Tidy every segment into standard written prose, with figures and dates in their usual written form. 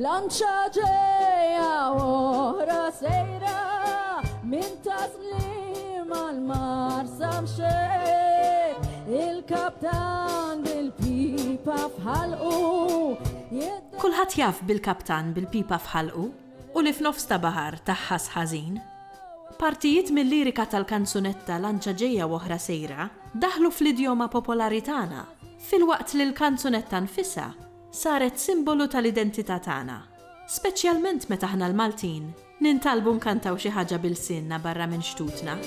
Lanċa ġeja wara sejra min taslim għal-mar samxej il-kaptan bil-pipa fħalqu. Kulħadd jaf bil-kaptan bil-pipa fħalqu u li f'nofs ta' baħar taħħas ħażin. Partijiet mill-lirika tal-kanzunetta Lanċa ġejja oħra sejra daħlu fl-idjoma popolari tagħna filwaqt li l-kanzunetta nfisha saret simbolu tal-identità tagħna. Speċjalment meta aħna l-Maltin nintalbu nkantaw xi ħaġa bil-sinna barra minn xtutna.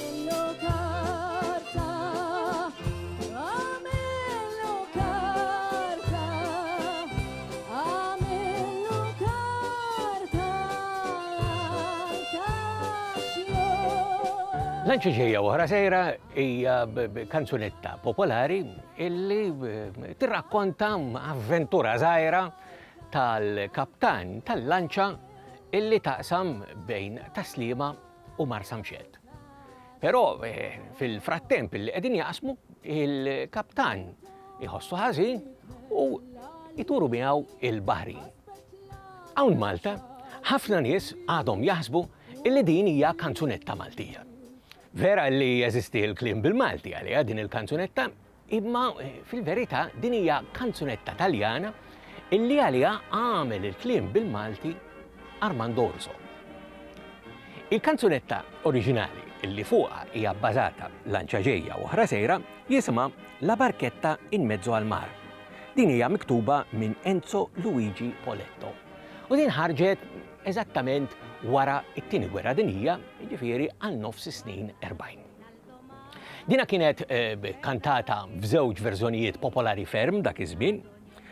Lanċa ġejja oħra sejra hija kanzunetta popolari illi tirrakkonta avventura żgħira tal-kaptan tal-lanċa illi taqsam bejn taslima u mar samxed. Però fil-frattemp illi qegħdin jaqsmu il-kaptan iħossu ħażin u jturu miegħu il-baħrin. Hawn Malta ħafna nies għadhom jaħsbu illi din hija kanzunetta Maltija. Vera li jeżisti l-kliem bil-Malti għalija din il-kanzunetta, imma fil-verità din hija kanzunetta Taljana illi għalija għamel il-kliem bil-Malti Armando Orso. Il-kanzunetta oriġinali illi fuqha hija bbażata Lanċa ġejja oħra sejra jisimha La barchetta in mezzo al mar. Din hija miktuba minn Enzo Luigi Poletto. U din ħarġet eżattament wara it-tieni gwerra dinjija, jiġifieri għal nofs snin 40. Dina kienet kantata f'żewġ verżjonijiet popolari ferm dak iż-żmien.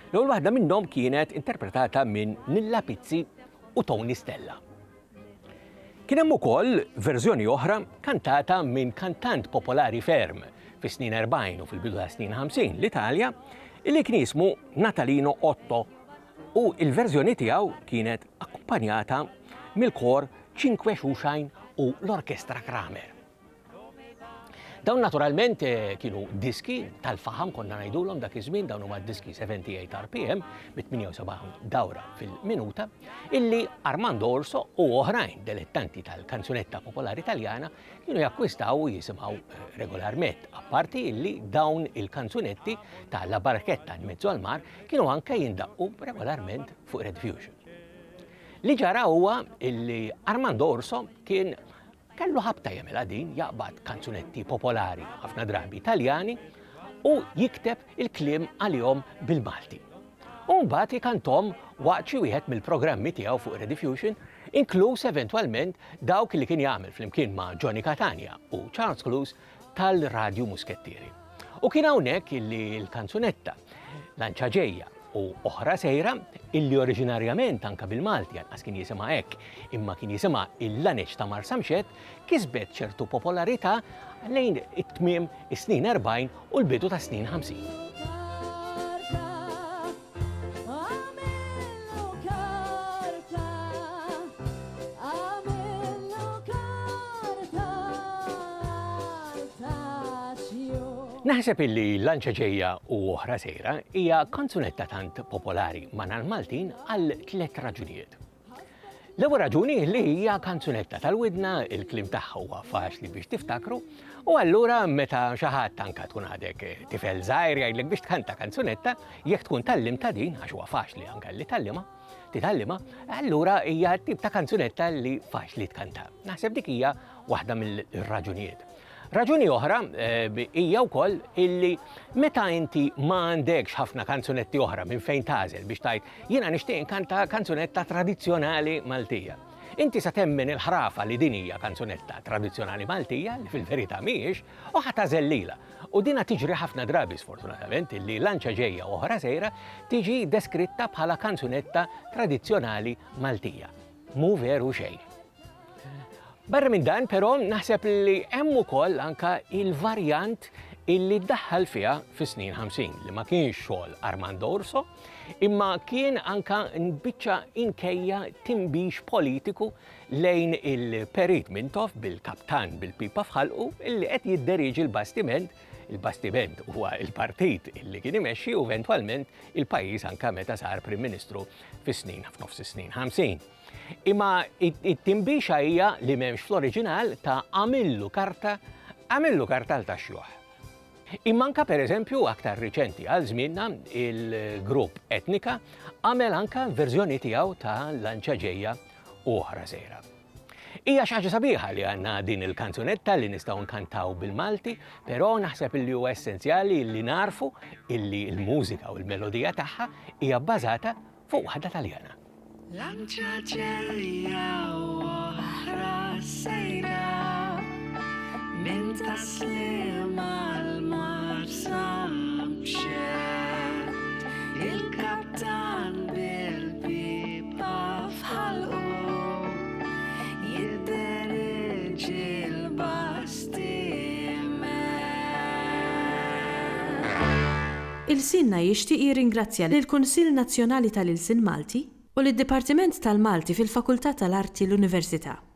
L-ewwel waħda minnhom kienet interpretata minn Nilla Pizzi u Tony Stella. Kien hemm ukoll verżjoni oħra kantata minn kantant popolari ferm fis-snin 40 u fil-bidu ta' snin 50 l-Italja, illi kien jismu Natalino Otto u l-verżjoni tiegħu kienet akkumpanjata mill-kor Cinque Xuxajn u l-Orkestra Kramer. Dawn naturalment kienu diski tal-faham konna ngħidulhom dak iż-żmien, dawn huma diski 78 RPM bi 78 dawra fil-minuta, illi Armando Orso u oħrajn dilettanti tal-kanzunetta popolari Taljana kienu jakkwistaw u jisimgħu regolarment. Apparti illi dawn il-kanzunetti ta' La barchetta in mezzo al mar kienu anke jindaqqu regolarment fuq Red Fusion. Li ġara huwa illi Armando Orso kellu ħabta jagħmilha din jaqbad kanzunetti popolari ħafna drabi Taljani u jikteb il-kliem għalihom bil-Malti. U mbagħad ikanthom waqt xi wieħed mill-programmi tiegħu fuq Red Fusion, inkluż eventwalment dawk li kien jagħmel flimkien ma' Johnny Catania u Charles Clues tal-Radju Muskettieri. U kien hawnhekk illi l-kanzunetta Lanċa ġejja u oħra sejra illi oriġinarjament anke bil-Malti anqas kien jisimha hekk, imma kien jisimha Il-Laneċ ta' Mar Samxed, kisbet ċertu popolarità lejn it-tmiem is-snin 40 u l-bidu ta' snin 50. Naħseb illi Lanċa ġejja u oħra sejra hija kanzunetta tant popolari mal Maltin għal 3 raġunijiet. L-ewwel raġuni li hija kanzunetta tal-widna, il-kliem tagħha huwa faċli biex tiftakru, u allura meta xi ħadd anke tkun għadek tifel żgħir jgħidlek biex tkanta kanzunetta, jekk tkun tallimta din għax huwa faċli anke li titallima, allura hija tip ta' kanzunetta li faċli tkanta. Naħseb dik hija waħda mill-raġunijiet. Raġuni oħra hija wkoll illi meta inti ma għandekx ħafna kanzunetti oħra minn fejn tagħżel biex tgħid jiena nixtieq inkanta kanzunetta tradizzjonali Maltija. Inti sa temmen il-ħrafa li din hija kanzunetta tradizzjonali Maltija li fil-verità mhijiex u ħatażel lilha. U dina tiġri ħafna drabi sfortunatament illi Lanċa ġejja oħra sejra tiġi deskritta bħala kanzunetta tradizzjonali Maltija. Mu veru xejn. Barra minn dan, però, naħseb li hemm ukoll anke il-varjant illi ddaħħal fiha fis-snin 50 li ma kienx xogħol Armando Urso, imma kien anka nbiċċa inkejja timbix politiku lejn il-Perit Mintoff bil-kaptan bil-Pipa fħalqu illi qed jidderiġi l-bastiment. Il-bastiment huwa il-partit illi kien imexxi u eventwalment il-pajjiż anka meta sar Prim Ministru fis-snin f'nofs is-snin 50. Imma it-timbixa hija li m'hemmx fl-oriġinal ta' għamillu karta l-taxjuħ. Imma anka pereżempju aktar riċenti għal żmienna il-grupp Etnika għamel anka verżjoni tiegħu ta' Lanċa ġejja oħra sejra. Hija xi ħaġa sabiħa li għandna din il-kanzunetta li nistgħu nkantaw bil-Malti, però naħseb illi huwa essenzjali li narfu illi l-mużika u l-melodija tagħha hija bbażata fuq waħda Taljana. Lanċa ġejja oħra sejra min taslim għal-mar samxet il-kaptan bil-pipa fħalqu jidderiġi l-bastiment. Il-Sinna jixtieq jirringrazzja lill-Kunsill Nazzjonali tal-Ilsien Malti u lid-Dipartiment tal-Malti fil-Fakultà tal-Arti l-Università.